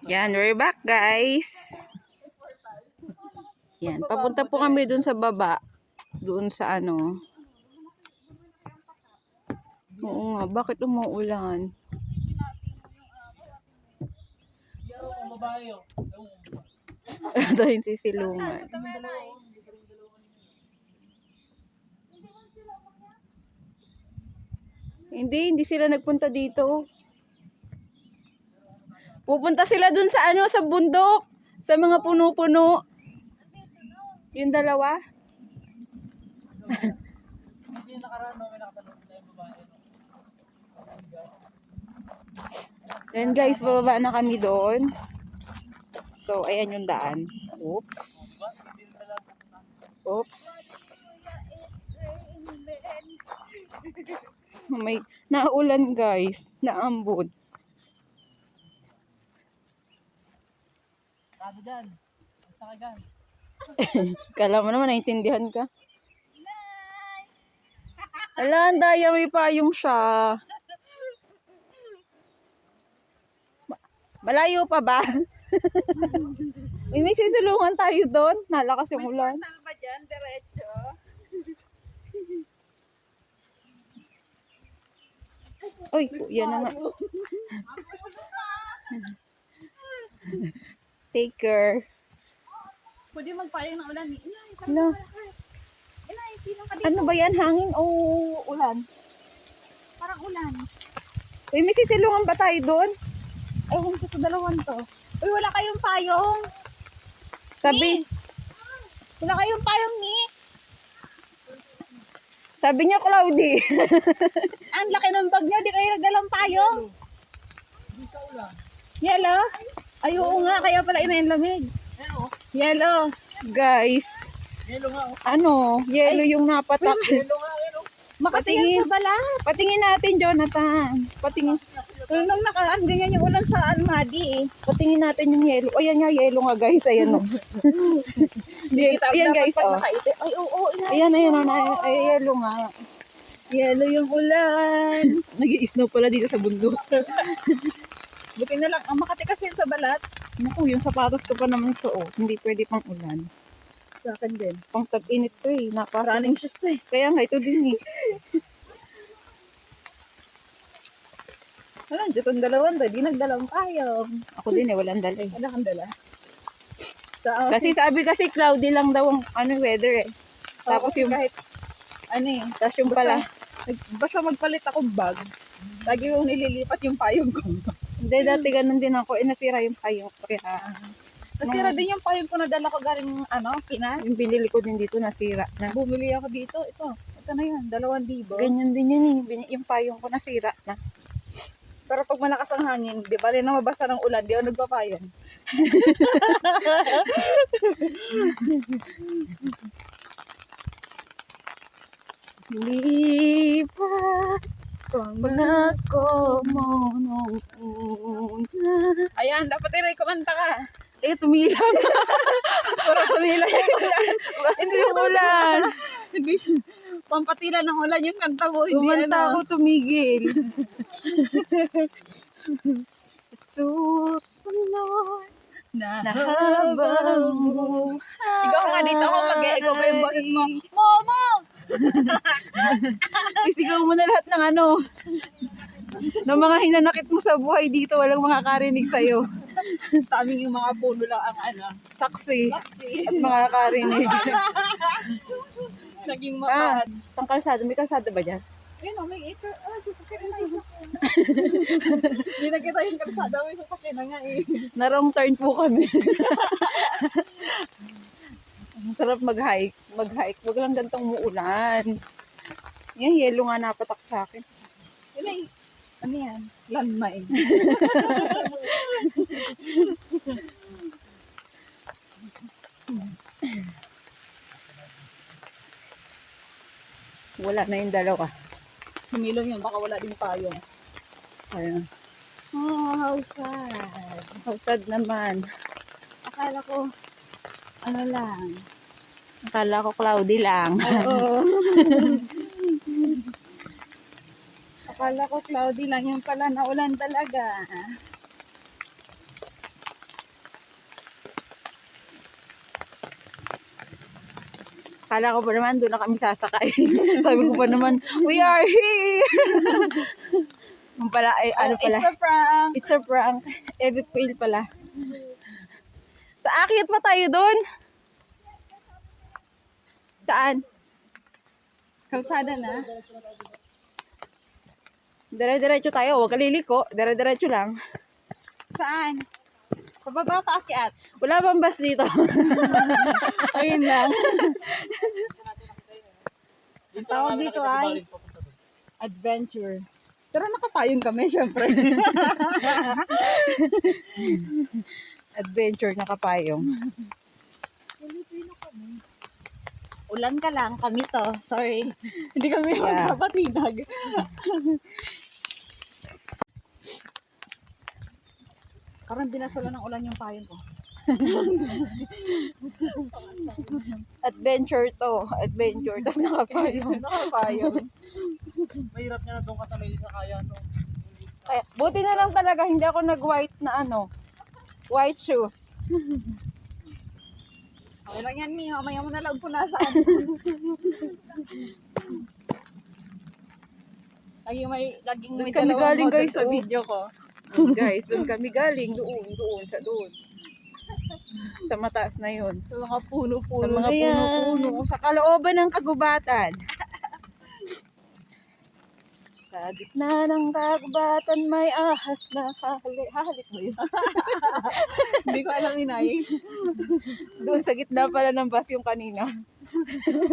Yan, we're back guys. Yan, papunta po kami dun sa baba. Doon sa ano. Oo nga, bakit umuulan? Ito yung sisilungan. Hindi sila nagpunta dito. Pupunta sila dun sa ano, sa bundok. Sa mga puno-puno. Yung dalawa. Yan guys, bababa na kami doon. So, ayan yung daan. Oops. Oops. May naulan guys. Naambon. Sabi dyan. Basta ka dyan. Kala mo naman, naintindihan ka. Ala, ang daya, may payong siya. Malayo pa ba? May sisilungan tayo doon. Nalakas yung ulan. May portal ba dyan? Diretso? Uy, yan na nga. Take care. Pwede magpayang ng ulan. Inay, Ano? Inay, sino ka dito? Ano ba yan? Hangin o ulan? Parang ulan. Uy, may sisilungan ba tayo doon? Ewan ko sa dalawan to. Uy, wala kayong payong. Sabi, Wala kayong payong ni. sabi niya, Cloudy. Ang laki ng bag niyo. Di kayo nagdalang payong. Yellow? Ay, oo nga. Kaya pala inayin lamig. Yellow. Guys, ano, yellow yung napatak. Makatingin sa bala. Patingin natin, Jonathan. Patingin. Nung nakaan, ganyan yung ulan sa Almadi eh. Patingin natin yung yellow. O, yan nga, yellow nga, guys. Ayan, o. Ayan, guys, o. Ay, oo, Ayan, ay, yellow nga. Yellow yung ulan. Nag-i-snow pala dito sa bundok. Buti na lang, ang Makati kasi sa balat. Naku, yung sapatos ko pa naman ito, o. Hindi pwede pang ulan. Sa akin din. Pang tag-init to, eh. Running shoes to eh. Kaya nga, ito din, eh. Wala, dito ang dalawan to. Di nagdalang payong. Ako din, eh. Walang dala, eh. Wala kang dala. Sa Kasi sabi kasi cloudy lang daw ang ano, weather, eh. Tapos yung, kahit, ano eh. tapos yung pala. Basta magpalit akong bag. Lagi yung nililipat yung payong ko. Hindi, dati ganun din ako. Eh, nasira yung payong ko. Kaya, Nasira din yung payong ko na dala ko galing, Pinas. yung binili ko din dito, nasira na. Bumili ako dito. Ito na yun. 2,000. Ganyan din yun, eh. Yung payong ko nasira na. Pero pag malakas ang hangin, di ba rin na mabasa ng ulan, di ako nagpapayong. Lipat pangako mo nung una. Ayan, dapat kumanta ka. Eh, tumila. Para tumila yung ulan. Basta yung ulan. Hindi siya. Pampatila ng ulan yung kanta mo. Hindi Kumanta ako, tumigil. Sa susunod na na habang buhay. Sigaw ka nga dito ako mag-echo pa yung boses mo. Momo! Isigaw mo na lahat ng ano. Ng mga hinanakit mo sa buhay dito, walang makakarinig sa'yo. Taming yung mga puno lang ang Saksi. Saksi. At makakarinig. Naging Ah, mapad. pang kalsada. May kalsada ba dyan? Ayun may ito. Sasakyan na ito. Hindi na kita yung kalsada. May sasakyan na nga eh. Na-wrong turn po kami. Ang sarap mag-hike. Mag-hike. Wag lang gantong muulan. Yan, yellow nga napatak sa akin. Ano eh? Ano yan? Landmine. Wala na yung dalawa. Humilong yun. Baka wala din payong. Ayun. Oh, how sad. How sad naman. Akala ko, ano lang. Akala ko cloudy lang. Oo. Akala ko cloudy lang yung pala, naulan talaga. Kala ko pa naman, doon na kami sasakay. Sabi ko pa naman, we are here! Yung pala, ay, ano pala? It's a prank. It's a prank. Epic fail pala. Sa akyat pa tayo doon? Saan? Kalsada na. Dire-diretso tayo. Huwag ka liliko. Dire-diretso lang. Saan? Pababa pa akyat. Wala bang bus dito? Ayun lang. Ang tawag dito ay adventure. Pero nakapayong kami, syempre. Adventure na kapayong. Ulan ka lang, kami to. Sorry. Hindi kami Yeah. magpapatinag. Parang binasalan ng ulan yung payong ko. Adventure to. Adventure. Tapos nakapayong. Nakapayong. Mahirap niya na doon ka sa may sa kaya, no? Kaya, buti na lang talaga hindi ako nag-white na ano. White shoes. Okay lang yan, Mio. Mamaya mo na lang punasan. Laging may Doon kami dalawang galing, model guys, sa oh. video ko. Guys, doon kami galing. Doon, sa doon. Sa mataas na yun. Sa mga Sa puno-puno mga na yan. puno-puno. Sa kalooban ng kagubatan. Sa gitna ng kagubatan may ahas na halik. Halik mo yun? Hindi ko alam, Inay. Doon sa gitna pala ng bus yung kanina.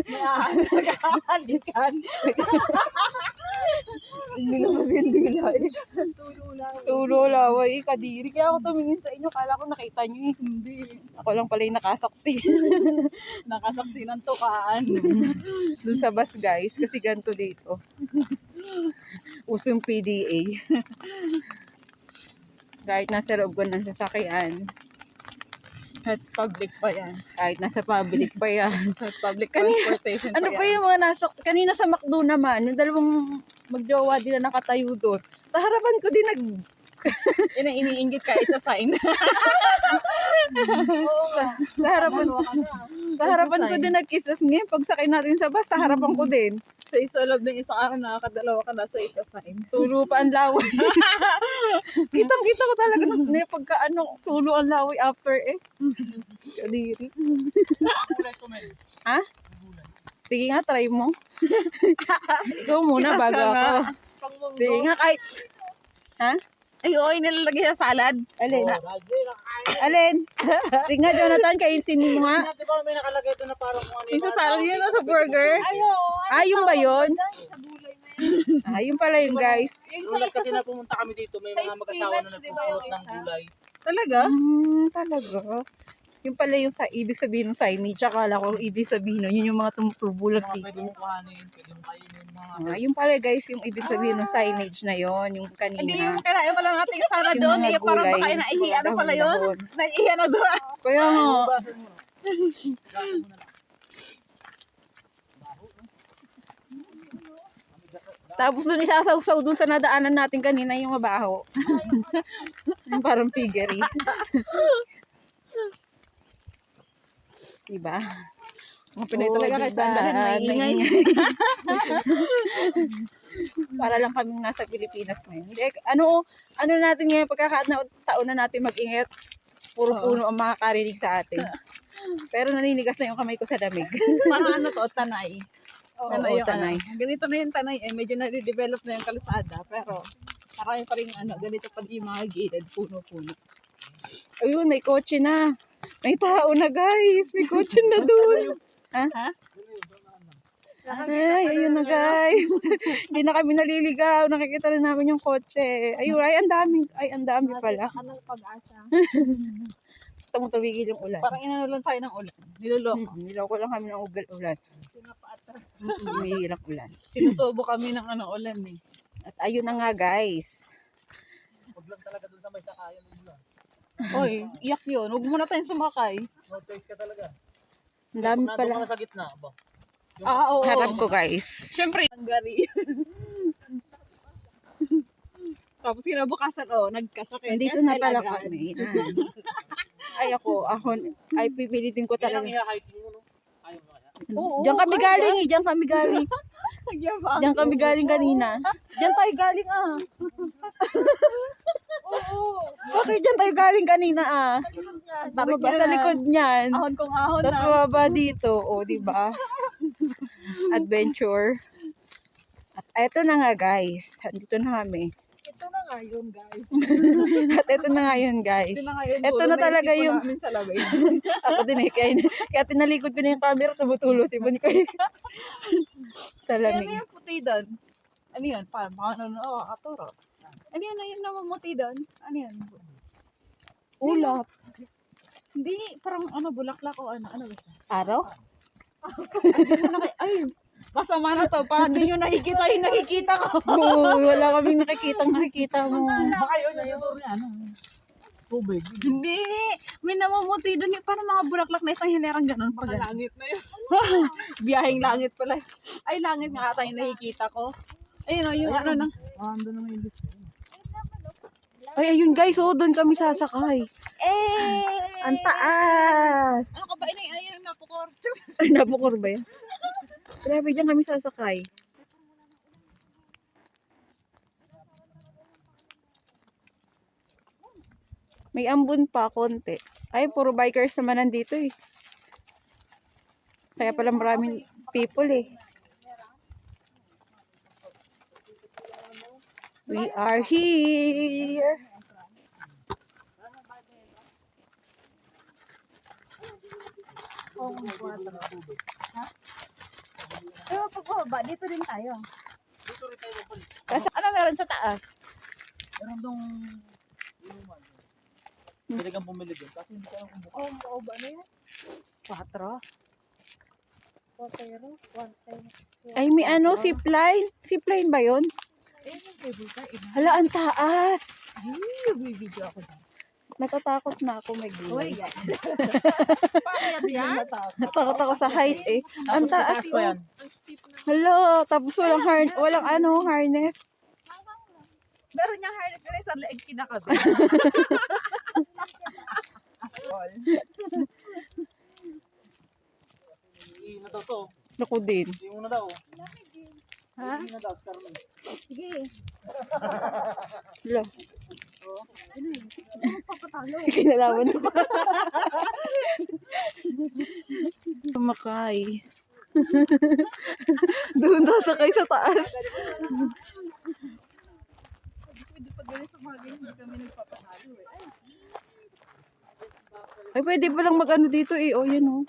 May ahas na kakalikan. Hindi na kasi yung dila eh. Tulo lang. Tulo laway, kadiri. Kaya ako tumingin sa inyo, kala ko nakita nyo eh. Hindi. Ako lang pala yung nakasaksi. Nakasaksi ng tukaan. Doon sa bus guys, kasi ganito dito. Uso yung PDA. Kahit nasa loob ko ng sasakyan, At public pa yan. kahit nasa public pa yan. At public Kanina- transportation Ano pa pa yan. yung mga nasa, kanina sa McDo naman, yung dalawang magjowa din na nakatayo doon. Sa harapan ko din Yun ang iniinggit ka, it's a sign. sa harapan sa harapan ko din nag-kisses ngayon. Pag sakay natin sa bus, sa harapan ko din. Sa isa loob ng isang araw, nakakadalawa ka na, so it's a sign. Tulo pa ang laway. Kitang-kita ko talaga na pagka ano, tulo ang laway after eh. Kadiri. Kulay ko, Mel. Ha? Sige nga, try mo. Ikaw muna bago Ikasa nga. ako. Sige nga, kahit... Ha? Ay, oo, nilalagay sa salad. Alin? Radyo, nakain. Alin? Sige nga, Jonathan, kaintinin mo nga. Di ba may nakalagay ito na parang kung ano Yung sa salad yun, sa burger. Ah, yung ba yun? Ah, yung pala yun, guys. Ulat kasi na pumunta kami dito, may mga mag-asawa na nagpupulot ng gulay. Talaga? Talaga. Yung pala yung sa ibig sabihin ng signage, akala ko ibig sabihin nun, yun yung mga tumutubo lang Mga dito. pwede mong kuhanin, pwede mong kainin, mga... Ah, yung pala guys, yung ibig sabihin ng signage na yon, yung Hindi kanina. yung kinain pala natin yung salad Yung doon. mga Eh, parang gulay, baka naihiya na pala yun. dahon-dahon. Naihiya na doon. Kaya nga, Basan mo. Basan mo na lang. tapos dun isasawsaw dun sa nadaanan natin kanina yung mabaho. Yung parang piggery. Diba? Mga Pinoy talaga kahit saan dalhin, maingay. Para lang kaming nasa Pilipinas ngayon. Hindi, ano natin ngayon, pagkakataon na natin mag-ingat, puro puno ang makakarinig sa atin. Pero naninigas na yung kamay ko sa damig. Parang ano to, tanay. Oo, Tanay yung tanay. ano. Ganito na yung tanay. Eh, medyo na-develop na yung kalsada. Pero, parang pa rin ano, ganito pa din yung mga gilid, puno-puno. Ayun, may kotse na. May tao na guys. May kotse na doon. Ha? Ha? Ay, ayun na guys. Hindi na kami naliligaw. Nakikita na namin yung kotse. Ayun, ay ang dami pala. Ka ng pag-asa. Gusto mo tumigil yung ulan. Parang inano lang tayo ng ulan. Niloloko. Niloko lang kami ng ulan. Pinapaatras. Umihilang ulan. Sinusubo kami ng ano ulan eh. At ayun na nga guys. Huwag lang talaga doon sa may sakayan ng ulan. Oy, iyak yun. Huwag muna tayong sumakay. No choice ka talaga. Ang dami Pag nandun ka pala. na sa gitna, ba? Oo. Harap ko guys. Siyempre, Hungary. Tapos kinabukasan, nagkasakit. Nandito Yes, na I pala like that. kami. Ay ako, ay pipilitin ko Kaya lang talaga. i-hiking mo, no? Ayaw mo kaya? Oo, Diyan kami galing eh, diyan kami galing. Nagyabang. Diyan kami galing kanina. Diyan tayo galing ah. Oo. Bakit diyan tayo galing kanina ah? Bumaba sa likod niyan. Ahon kong ahon Tapos na. bumaba dito. O, di ba? Adventure. At eto na nga guys. Andito na kami. Ito na nga yun, guys. At eto na nga yun guys. Ito na nga yun. Ito Puro na talaga naisip ko yung... namin sa labay. Ako din eh. Kaya tinalikod ko na yung camera. Tumutulo si Bonikoy. Sa Ano lamig. yung puti doon? Ano yun? Paano katuro? Ano yun? Ano yung namumuti doon? Ano yun? Ulap. Hindi, parang ano, bulaklak o ano. Ano ba siya? Araw? Ay, masama na to. Parang di nyo nakikita yung nakikita ko. Uy, wala kaming nakikita mo. Baka yun yung ano. Tubig. Hindi. May namumuti doon. Parang mga bulaklak na isang hinerang ganun. Pag langit na yun. Biyaheng langit pala. Ay, langit nga ata yung nakikita ko. Ayun o, yung ano na. Ando na may Ay, ayun guys, oh, doon kami sasakay. Eh! Ang taas! Ano ka ba? Ayun, napukor. Ay, napukor ba yan? Grabe, dyan kami sasakay. May ambon pa, konti. Ay, puro bikers naman nandito eh. Kaya pala maraming people eh. We are here! Pero pagbaba, dito din tayo. Dito rin tayo magbalik. Ano meron sa taas? Meron dong inuman. Pwede kang bumili doon. Kasi hindi ka lang kung Oo, ba na yan? 4. 4. Ay, may ano, zipline. Zipline ba yun? Ayun yung table ka. Hala, ang taas! Ay, nag-video ako dyan. Natatakot na ako may Uy, gulay. yan. Paano yan? Natakot ako sa height eh. Ang taas pa yan. Ang steep na. Hello, tapos walang ano, harness. Meron niyang harness pero isang leeg kinakabi. Hindi na daw to. Naku din. Hindi mo na daw. Ha? Hindi na daw. Karoon. Sige. Hala, Papatalo. kinalaman ako. Sumakay. Doon daw sakay sa taas. Gusto hindi pag ganun sa mga ganyan, hindi kami nagpapatalo eh. Ay, pwede palang mag-ano dito eh. O, yan o.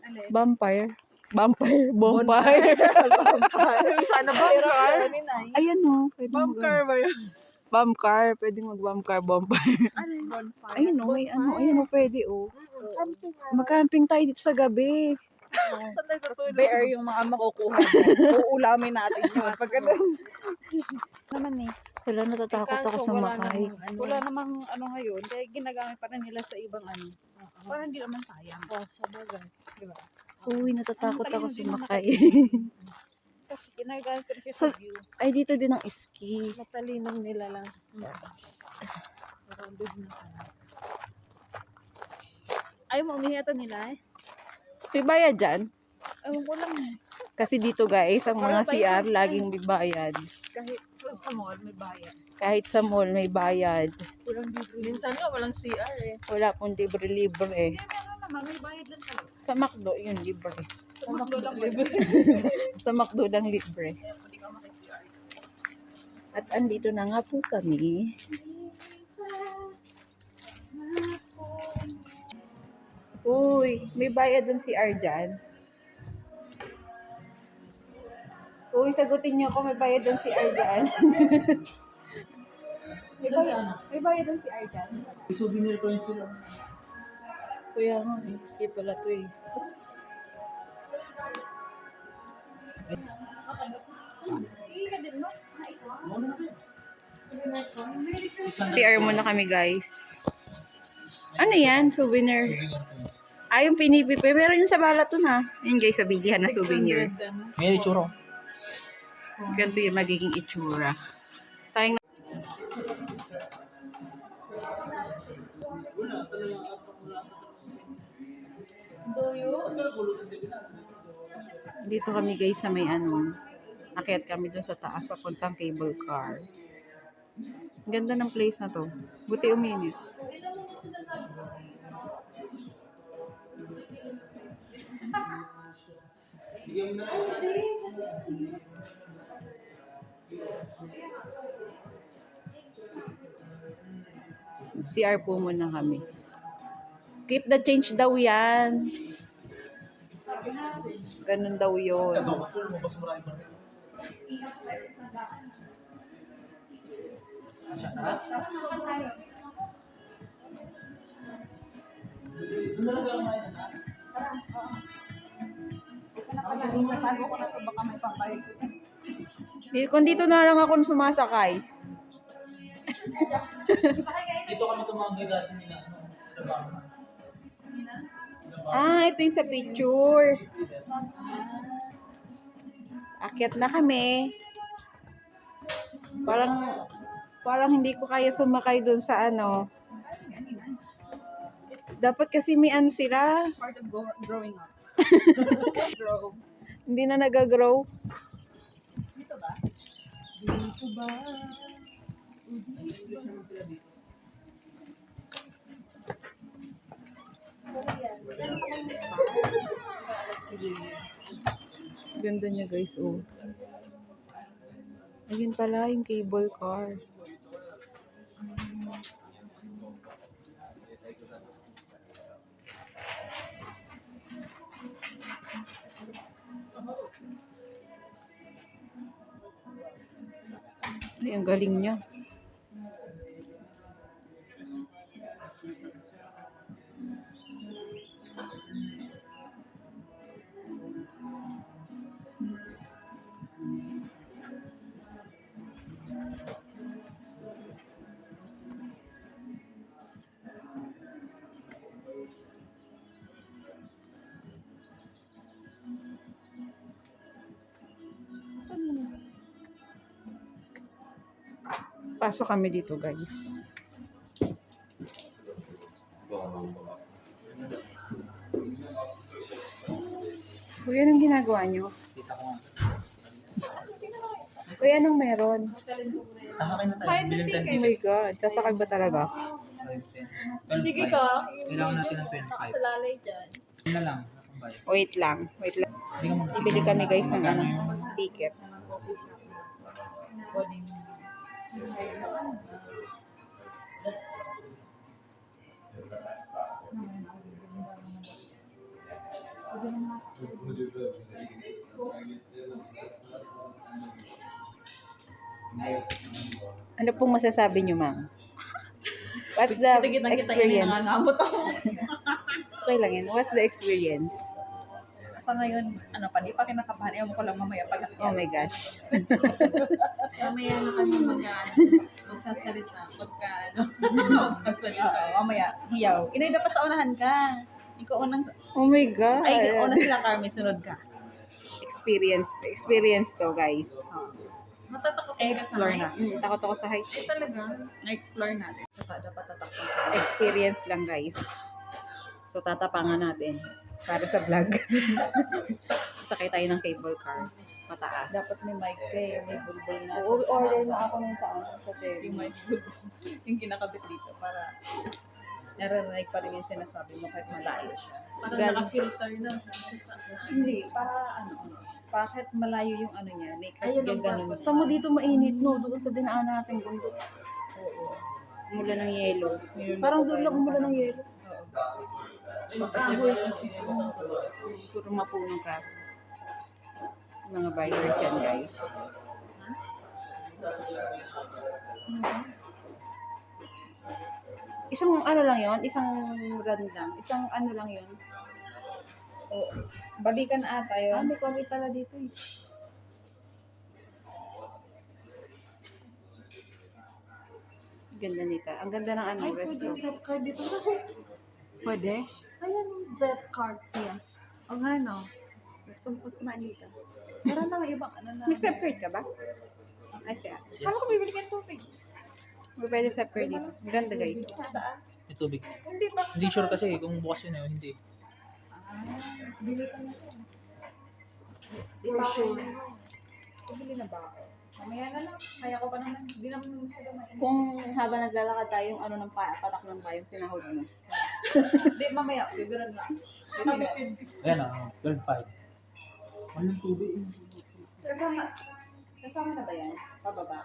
Alin? Vampire. Bonfire. Sana bumcar? Ayan o. Pwede Bumcar ba yun? Bump car. Pwede mag-bump car, bonfire. Ano yung bonfire? Ayun o, may ano. Ayun o, pwede o. Mag-camping tayo dito sa gabi. Saan tayo tutulog? Bear yung mga makukuha. Uulamin natin yun. Pag ano. Naman eh. Wala, natatakot ako sa makay. Wala namang ano ngayon. Kaya ginagamit pa rin nila sa ibang ano. Parang hindi naman sayang. Sa bagay. Diba? Uy, natatakot ako sa makay. Kasi ginagamit pa rin siya So, sa view. ay, dito din ang ski. Matalinong nila lang. Parang doon na sana. Ayaw mo umihiyatan nila eh. May bayad dyan? Ewan ko lang eh. Kasi dito guys, ang mga CR laging may bayad. Kahit sa mall may bayad. Kahit sa mall may bayad. Walang libre. Minsan nga walang CR eh. Wala pong libre-libre. Meron naman, may bayad lang talaga. Sa McDo, yun libre. Sa McDo lang libre. Sa McDo lang libre. Hindi ka maki-CR. At andito na nga po kami. Uy, may bayad ng CR dyan. Uy, sagutin niyo ako, may bayad ng CR dyan. may bayad ng CR dyan. Souvenir ko yun sila. Kuya nga, sige pala to eh. CR muna kami guys. Ano yan? Souvenir. Ah, yung pinipipi. Meron yun sa Balaton ha. Yun guys, sa bilihan na souvenir. May itsura. Ganito yung magiging itsura. Sayang na. Duyo. Dito kami guys sa may ano, akyat kami dun sa taas papuntang cable car. Ganda ng place na to. Buti uminit. CR po muna kami. Keep the change daw yan. Ganun daw yun. Pool mo, mas marami pa rin. Doon na lang gawin na yan. Tago ko na to, baka may pampayag. Kung dito na lang ako sumasakay. Dito kami tumambay dati nila. Ito yung sa picture. Akyat na kami. Parang hindi ko kaya sumakay doon sa ano. Dapat kasi may ano sila. Part of growing up. Grow. Hindi na nag-grow. Dito ba? Dito ba? Ganda niya guys, oh. Ayun pala yung cable car. Ay, ang galing niya. Pasok kami dito, guys. Kuya, anong ginagawa nyo? Kita ko nga. Kuya, anong meron? Tahakin na tayo. Bilhin tayo. Oh my God, sasakay ba talaga? Sige ka. Kailangan natin ng 25. Lalay dyan. Yun na lang. Nakambay. Wait lang. Hindi ka muna. Ibili kami guys ng ano, ticket. Ano pong masasabi nyo, ma'am? What's the experience? Nangangamot ako. Okay lang yun. What's the experience? Sa ngayon, ano pa, di pa kinakabahan. Ewan ko lang mamaya pag Oh my gosh. Mamaya na kami magsasalita. Pagka magsasalita. Mamaya, hiyaw. Inay, dapat sa unahan ka. Ikaw unang, Oh my God. ay, ikaw una sila, Carmen, sunod ka. Experience to, guys. Matatakot ka sa Explore heights. natin. Takot ako sa heights. Eh talaga. Na-explore natin. Dapat tatakot. Experience lang, guys. So, tatapangan natin para sa vlog. Sakay tayo ng cable car. Pataas. Dapat may mic kayo, may bulbul na. Oo, order na ako nun sa ano, sa Terry. Yung mic bulbul. Yung kinakabit dito para naririnig pa rin yung sinasabi mo kahit malayo siya. Parang Gan- naka-filter na. Hindi, para ano, bakit malayo yung ano niya, may Ayun yung ang ganun. Basta mo dito mainit, no? Doon sa dinaan natin bundok. Oo. Umulan ng yelo. Yun. Parang doon lang umulan ng yelo. Oo. Kahoy kasi. Puro mapuno ka. Mga bikers yan, guys. Isang ano lang yon, isang run lang. Isang ano lang yon. Oo. Balikan ata yun. May coffee pala dito eh. Ganda nita. Ang ganda ng ano, Ay, resto. pwede zep card dito. Pwede? Ayan, zep card niya. O nga no. Sumpot manita. Meron na ibang ano na. May separate ka ba? Ay, siya. Kala ko bibili ka ng tubig. May pwede separate dito. Ang ganda, guys. Taas. May tubig. Hindi ba? Hindi sure kasi kung bukas yun eh, hindi. Bili ka na. For sure. Bumili na ba ako? Mamaya na lang. Kaya ko pa naman. Hindi naman masyado mainit. Kung habang naglalakad tayo, yung ano ng patak ng payong sinahod mo. Hindi, mamaya. Bibirad lang. Ayan ah, third 5. Walang tubig. Kasama na ba yan? Pababa?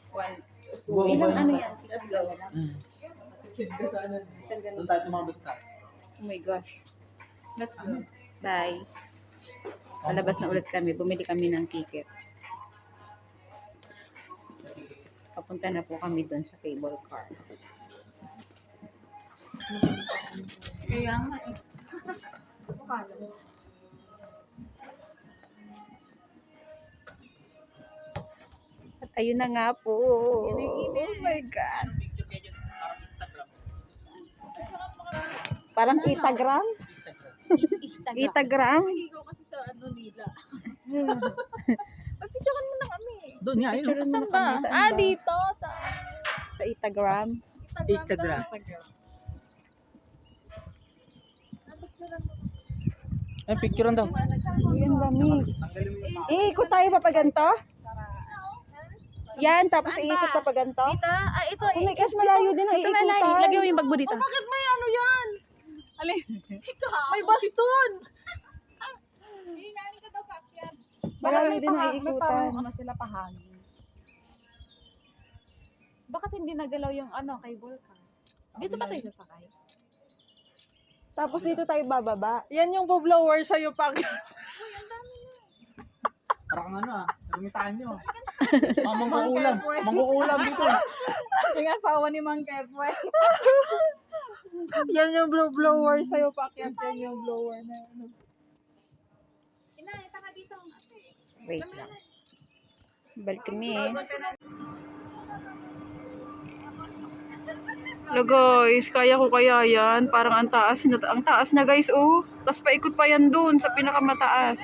One. Ilang ano yan? Let's go. Isang ganun. Doon tayo tumambay sa taas. Oh my gosh. Let's go. Bye. Palabas na ulit kami. Bumili kami ng ticket. Papunta na po kami doon sa cable car. Kaya nga eh. At ayun na nga po. Oh my God. Parang Instagram? Instagram? Naligaw kasi sa ano nila. Pagpicturean mo na kami. Doon nga, yun. Picturean mo Saan na ba? kami. Saan Ah, ba? dito. Sa Instagram. Instagram. Ay, picture daw. Ayun, lamig. Iikot tayo pa ganito? Yan, tapos iikot pa ganito? Ah, ito. Oh my gosh, malayo din ang iikutan. Lagyan mo yung bag mo dito. Bakit may ano yan? Alin? May baston! Hinani ka daw, Pakyan. Malayo din ang May parang iikutan. ano sila pahangin. Bakit hindi nagalaw yung ano kay Volcan? Dito ba tayo sasakay? Tapos dito tayo bababa. Yan yung blower sa'yo, Pak. Parang ano ah, lumitaan nyo. Mangkukulam. Mangkukulam dito. Yung asawa ni Mang Kepwe. Yan yung blower sa'yo, Pak. Yan yung blower na ano. Inay, taka dito. Wait lang. Balik kami. Hello guys, kaya ko kaya yan. Parang ang taas na guys, oh. Tapos paikot pa yan dun sa pinakamataas.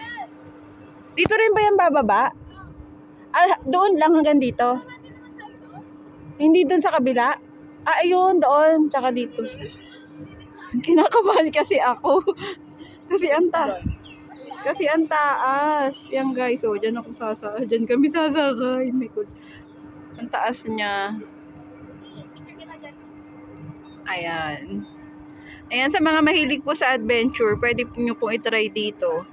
Dito rin ba yan bababa? Ah, doon lang hanggang dito. Hindi doon sa kabila. Ah, ayun, doon. Tsaka dito. Kinakabahan kasi ako. kasi ang taas. Yan guys, oh, dyan ako dyan kami sasakay. My God. Ang taas niya. Ayan. Ayan, sa mga mahilig po sa adventure, pwede nyo pong itry dito.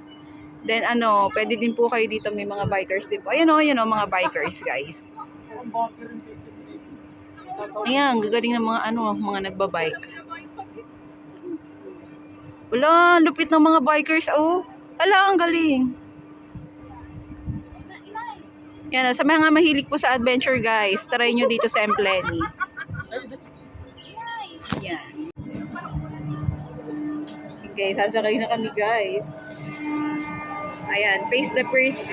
Then ano, pwede din po kayo dito, may mga bikers din po. Ayan o, mga bikers guys. Ayan, gagaling ng mga mga nagbabike. Wala, lupit ng mga bikers, oh. Ala, ang galing. Yan, sa mga mahilig po sa adventure guys, try nyo dito sa Empleni. Yan. Okay, sasakay na kami guys. Ayan, face the first